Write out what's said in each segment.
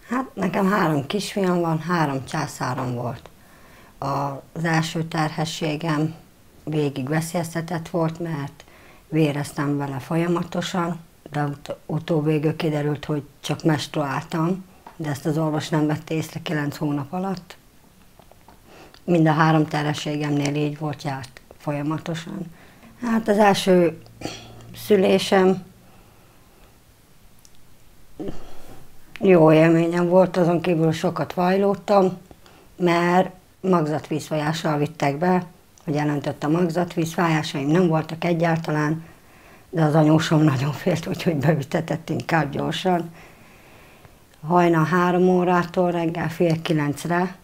Hát nekem 3 kisfiam van, 3 császárom volt. Az első terhességem végig veszélyeztetett volt, mert véreztem vele folyamatosan, de utóvégül kiderült, hogy csak menstruáltam, de ezt az orvos nem vette észre 9 hónap alatt. Mind a 3 terhességemnél így volt, járt folyamatosan. Hát az első szülésem jó élményem volt, azon kívül sokat vajlódtam, mert magzatvízfolyással vittek be, hogy elöntött a magzatvíz, fájásaim nem voltak egyáltalán, de az anyósom nagyon félt, úgyhogy beütetett inkább gyorsan. Hajnal 3 órától reggel fél 9-re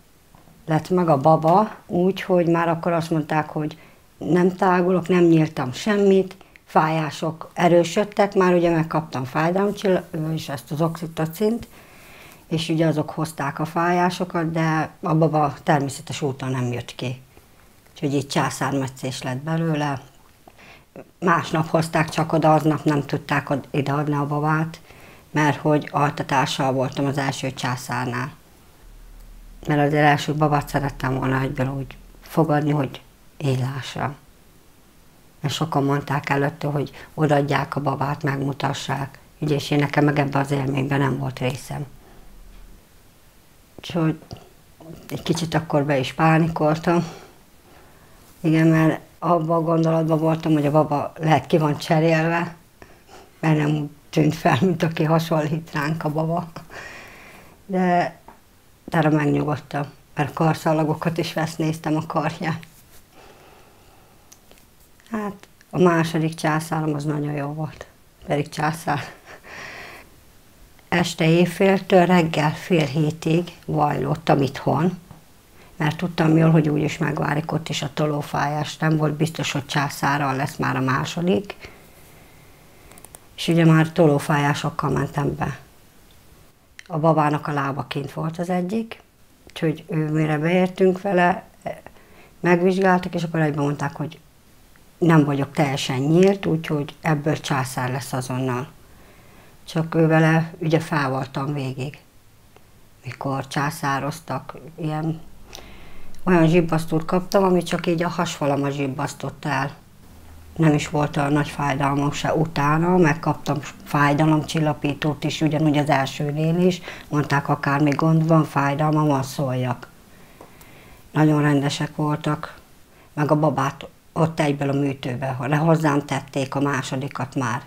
lett meg a baba, úgyhogy már akkor azt mondták, hogy nem tágulok, nem nyíltam semmit, fájások erősödtek, már ugye megkaptam fájdalomcsillapítót, és ezt az oxitocint, és ugye azok hozták a fájásokat, de a baba természetes úton nem jött ki. Úgyhogy így császármetszés lett belőle. Másnap hozták csak oda, aznap nem tudták ideadni a babát, mert hogy altatással voltam az első császárnál. Mert az első babát szerettem volna egyből úgy fogadni, hogy élással. Mert sokan mondták előtte, hogy odaadják a babát, megmutassák. Ugye, és én nekem meg ebben az élményben nem volt részem. Úgyhogy egy kicsit akkor be is pánikoltam. Igen, mert abban a gondolatban voltam, hogy a baba lehet ki van cserélve, mert nem tűnt fel, mint aki hasonlít ránk a baba. De erre megnyugodtam, mert karszalagokat is néztem a karján. Hát a második császárom az nagyon jó volt, pedig császár. Este éjféltől reggel fél 7-ig vajlottam itthon, mert tudtam jól, hogy úgyis megvárik ott is a tolófájás, nem volt biztos, hogy császárral lesz már a második. És ugye már tolófájásokkal mentem be. A babának a lába kint volt az egyik, úgyhogy mire beértünk vele, megvizsgáltak, és akkor egyben mondták, hogy nem vagyok teljesen nyílt, úgyhogy ebből császár lesz azonnal. Csak ő vele ugye fel voltam végig, mikor császároztak. Olyan zsibbasztót kaptam, ami csak így a hasfalamat zsibbasztott el. Nem is volt olyan nagy fájdalmam se utána, megkaptam fájdalomcsillapítót is, ugyanúgy az elsőnél is. Mondták, akármi gond van, fájdalmam van, szóljak. Nagyon rendesek voltak, meg a babát ott egyből a műtőbe, hozzám tették a másodikat már,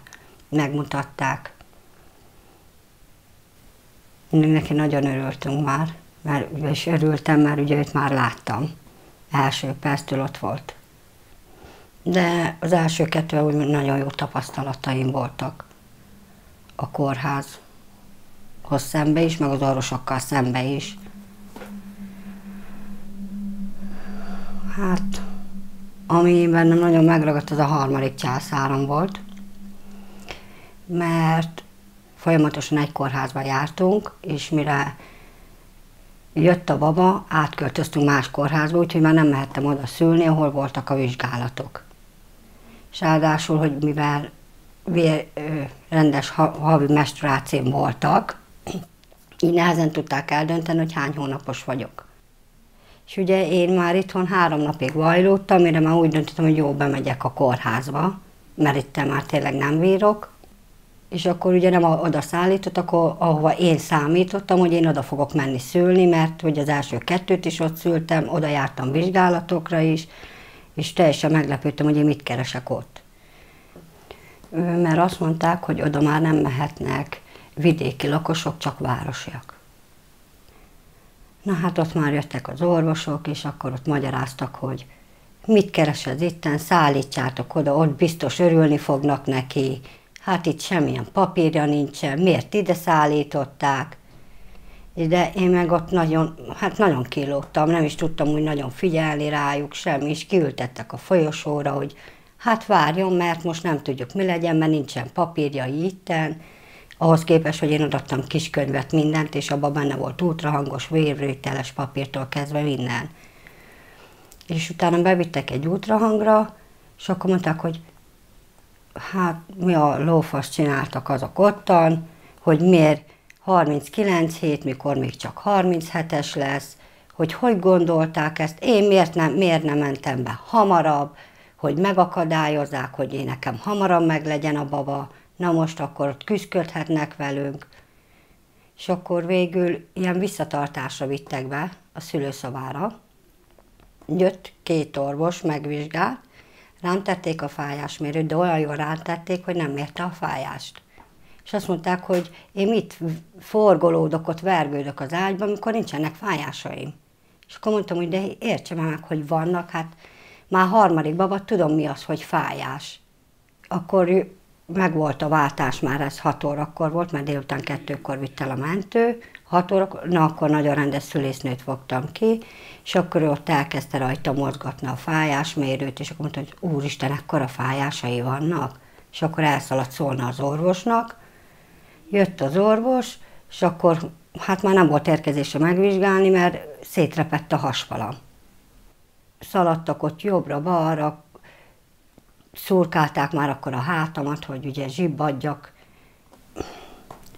megmutatták. Neki nagyon örültünk már, és örültem, mert ugye őt már láttam. Első perctől ott volt. De az első 2 úgy nagyon jó tapasztalataim voltak. A kórházhoz szembe is, meg az orvosokkal szembe is. Hát, ami bennem nagyon megragadt, az a 3. császárom volt, mert folyamatosan egy kórházba jártunk, és mire jött a baba, átköltöztünk más kórházba, úgyhogy már nem mehettem oda szülni, ahol voltak a vizsgálatok. És ráadásul, hogy mivel rendes havi menstruációm voltak, így nehezen tudták eldönteni, hogy hány hónapos vagyok. És ugye én már itthon 3 napig vajlódtam, mire már úgy döntöttem, hogy jó, bemegyek a kórházba, mert itt már tényleg nem bírok. És akkor ugye nem oda szállítottak, ahova én számítottam, hogy én oda fogok menni szülni, mert hogy az első 2 is ott szültem, oda jártam vizsgálatokra is, és teljesen meglepődtem, hogy én mit keresek ott. Mert azt mondták, hogy oda már nem mehetnek vidéki lakosok, csak városiak. Na hát ott már jöttek az orvosok, és akkor ott magyaráztak, hogy mit keresed itten, szállítsátok oda, ott biztos örülni fognak neki. Hát itt semmilyen papírja nincsen, miért ide szállították? De én meg ott nagyon kilógtam, nem is tudtam úgy nagyon figyelni rájuk, semmi, és kiültettek a folyosóra, hogy hát várjon, mert most nem tudjuk mi legyen, mert nincsen papírja itten. Ahhoz képest, hogy én odaadtam kiskönyvet, mindent, és abban benne volt ultrahangos, vérvételes papírtól kezdve minden. És utána bevittek egy ultrahangra, és akkor mondták, hogy hát mi a lófasz csináltak azok ottan, hogy miért 39 hét, mikor még csak 37-es lesz, hogy gondolták ezt, én miért nem mentem be hamarabb, hogy megakadályozzák, hogy én nekem hamarabb meglegyen a baba, na most akkor ott küszködhetnek velünk. És akkor végül ilyen visszatartásra vittek be a szülőszobára. Jött 2 orvos, megvizsgált, rám tették a fájásmérőt, de olyan jól rám tették, hogy nem mérte a fájást. És azt mondták, hogy én mit forgolódok, ott vergődök az ágyban, amikor nincsenek fájásaim. És akkor mondtam, hogy de értse meg, hogy vannak, hát már 3. baba, tudom mi az, hogy fájás. Akkor megvolt a váltás, már ez 6 órakor volt, mert délután 2-kor vitt el a mentő, 6 órakor, na akkor nagyon rendes szülésznőt fogtam ki, és akkor ő ott elkezdte rajta mozgatni a fájásmérőt, és akkor mondta, hogy úristen, ekkora fájásai vannak. És akkor elszaladt szólna az orvosnak, jött az orvos, és akkor hát már nem volt érkezésre megvizsgálni, mert szétrepett a hasfalam. Szaladtak ott jobbra-balra, szurkálták már akkor a hátamat, hogy ugye zsibbadjak.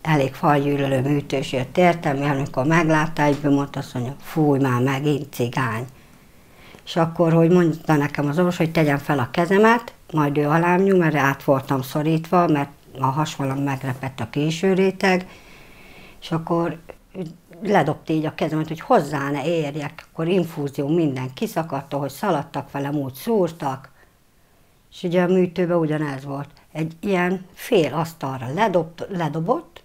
Elég falgyűlölő műtős jött értem, amikor meglátta, egyből mondta, azt mondja, fúj már megint cigány. És akkor, hogy mondta nekem az orvos, hogy tegyem fel a kezemet, majd ő alám nyúl, mert át voltam szorítva, mert a hasfalam megrepett a késő réteg, és akkor ledobta így a kezemet, hogy hozzá ne érjek, akkor infúzió minden kiszakadt, hogy szaladtak velem, úgy szúrtak, és ugye a műtőben ugyanez volt. Egy ilyen fél asztalra ledobott,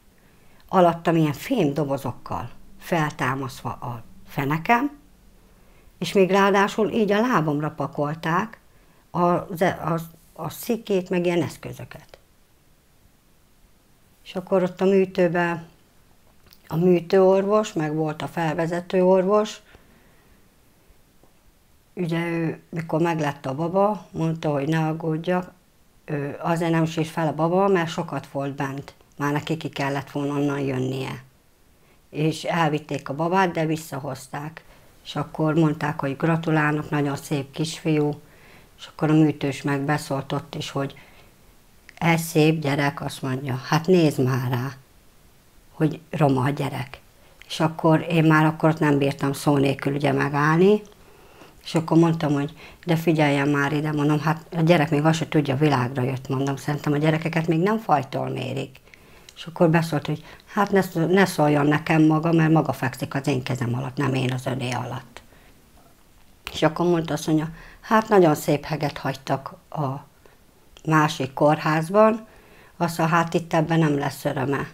alattam ilyen fémdobozokkal feltámaszva a fenekem, és még ráadásul így a lábamra pakolták a szikét, meg ilyen eszközöket. És akkor ott a műtőben a műtőorvos, meg volt a felvezető orvos, ugye ő, mikor meglett a baba, mondta, hogy ne aggódjak, azért nem sírt fel a baba, mert sokat volt bent, már neki ki kellett volna onnan jönnie. És elvitték a babát, de visszahozták. És akkor mondták, hogy gratulálnak, nagyon szép kisfiú, és akkor a műtős meg beszólt ott is, hogy ez szép gyerek, azt mondja, hát nézd már rá, hogy roma a gyerek. És akkor én már akkor nem bírtam szó nélkül ugye megállni, és akkor mondtam, hogy de figyeljen már ide, mondom, hát a gyerek még azt se tudja, világra jött, mondom, szerintem a gyerekeket még nem fajtól mérik. És akkor beszólt, hogy hát ne szóljon nekem maga, mert maga fekszik az én kezem alatt, nem én az öné alatt. És akkor mondta, azt mondja, hát nagyon szép heget hagytak a másik kórházban, azt mondja, hát itt ebben nem lesz öröme.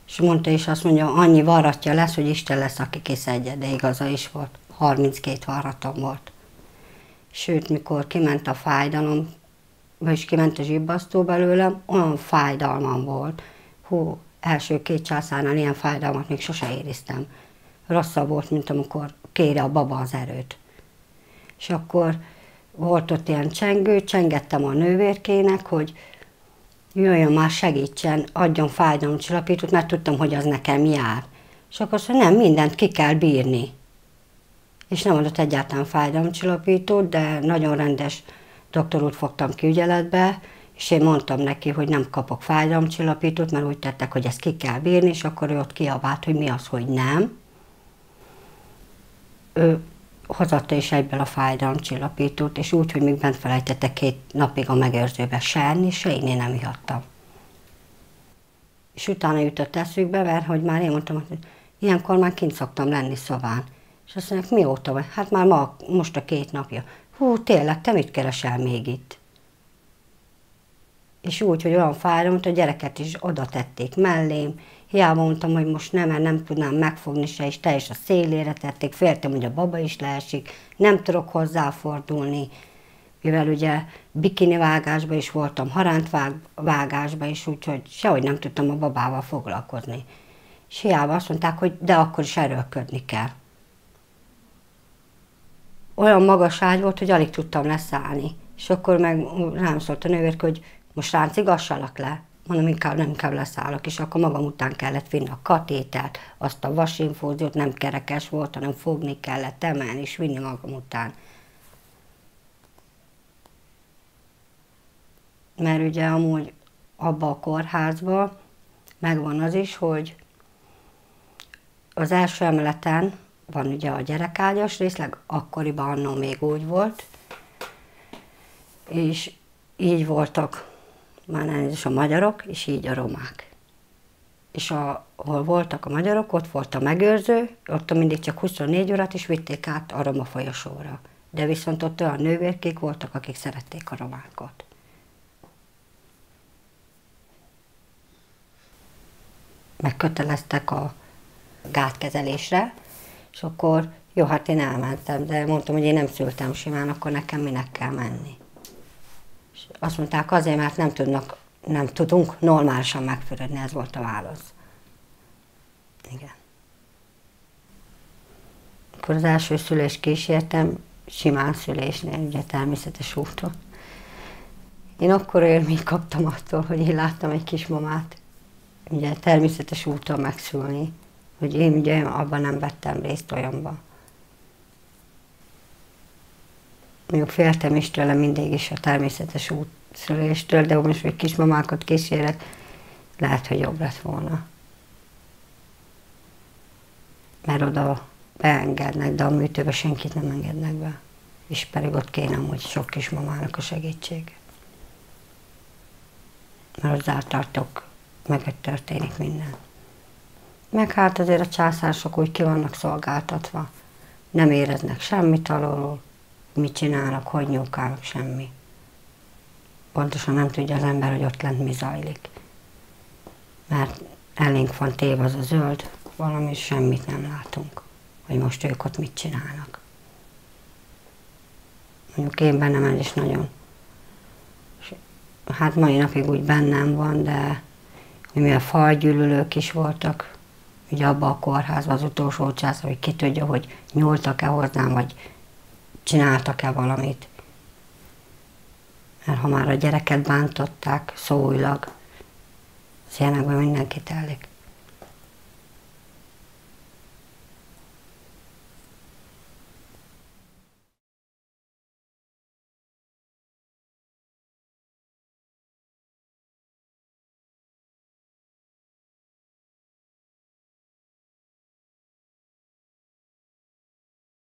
És mondta, és azt mondja, annyi varratja lesz, hogy Isten lesz, aki kiszedje, de igaza is volt. 32 varratom volt. Sőt, mikor kiment a fájdalom, vagyis kiment a zsibbasztó belőlem, olyan fájdalmam volt. Hú, első 2 császárnál ilyen fájdalmat még sose éreztem. Rosszabb volt, mint amikor kéri a baba az erőt. És akkor volt ott ilyen csengő, csengettem a nővérkének, hogy jöjjön már, segítsen, adjon fájdalomcsillapítót, mert tudtam, hogy az nekem jár. És akkor azt mondja, nem, mindent ki kell bírni. És nem adott egyáltalán fájdalomcsillapítót, de nagyon rendes doktorút fogtam ki ügyeletbe, és én mondtam neki, hogy nem kapok fájdalomcsillapítót, mert úgy tettek, hogy ezt ki kell bírni, és akkor ő ott kiabált, hogy mi az, hogy nem. Ő hozatta is egyből a fájdalomcsillapítót, és úgy, hogy még bent felejtette 2 napig a megőrzőbe se enni, se én nem ihattam. És utána jutott eszükbe, mert hogy már én mondtam, hogy ilyenkor már kint szoktam lenni szobán. És azt mondják, mióta vagy? Hát már most a 2 napja. Hú, tényleg, te mit keresel még itt? És úgy, hogy olyan fájdalom, hogy a gyereket is oda tették mellém. Hiába mondtam, hogy most nem, mert nem tudnám megfogni se, és te is a szélére tették. Féltem, hogy a baba is leesik. Nem tudok hozzáfordulni. Mivel ugye bikini vágásban is voltam, haránt vágásban is, úgyhogy sehogy nem tudtam a babával foglalkozni. És hiába azt mondták, hogy de akkor is erőlködni kell. Olyan magas ágy volt, hogy alig tudtam leszállni. És akkor meg rám szólt a nővérke, hogy most ráncigassalak le. Mondom, inkább leszállok, és akkor magam után kellett vinni a katétert, azt a vasinfúziót, nem kerekes volt, hanem fogni kellett, emelni és vinni magam után. Mert ugye amúgy abba a kórházba megvan az is, hogy az első emeleten van ugye a gyerekágyas részleg, akkoriban annó még úgy volt, és így voltak már elnézést a magyarok, és így a romák. És ahol voltak a magyarok, ott volt a megőrző, ott mindig csak 24 órát is vitték át a roma folyosóra. De viszont ott olyan nővérkék voltak, akik szerették a romákat. Megköteleztek a gátkezelésre, és akkor jó, hát én elmentem, de mondtam, hogy én nem szültem simán, akkor nekem minek kell menni. És azt mondták, azért, mert nem tudunk normálisan megfürödni, ez volt a válasz. Igen. Akkor az első szülést kísértem, simán szülésnél, ugye természetes úton. Én akkor élményt kaptam attól, hogy én láttam egy kismamát, ugye természetes úton megszülni, hogy én ugye abban nem vettem részt olyanban. Mondjuk féltem is tőle mindig is a természetes útszüléstől, de most, hogy kismamákat kísérek, lehet, hogy jobb lett volna. Mert oda beengednek, de a műtőbe senkit nem engednek be. És pedig ott kéne amúgy sok kismamának a segítség. Mert az ártartok meg történik minden. Meg hát azért a császárosok úgy ki vannak szolgáltatva. Nem éreznek semmit alól, mit csinálnak, hogy nyúlkálnak, semmi. Pontosan nem tudja az ember, hogy ott lent mi zajlik. Mert elénk van téve az a zöld, valami semmit nem látunk, hogy most ők ott mit csinálnak. Mondjuk én bennem el is nagyon. Hát mai napig úgy bennem van, de mivel fajgyűlölők is voltak, ugye abban a kórházban az utolsó császár, hogy ki tudja, hogy nyúltak-e hozzám, vagy csináltak-e valamit. Mert ha már a gyereket bántották szóilag, az ilyenekben mindenki telik.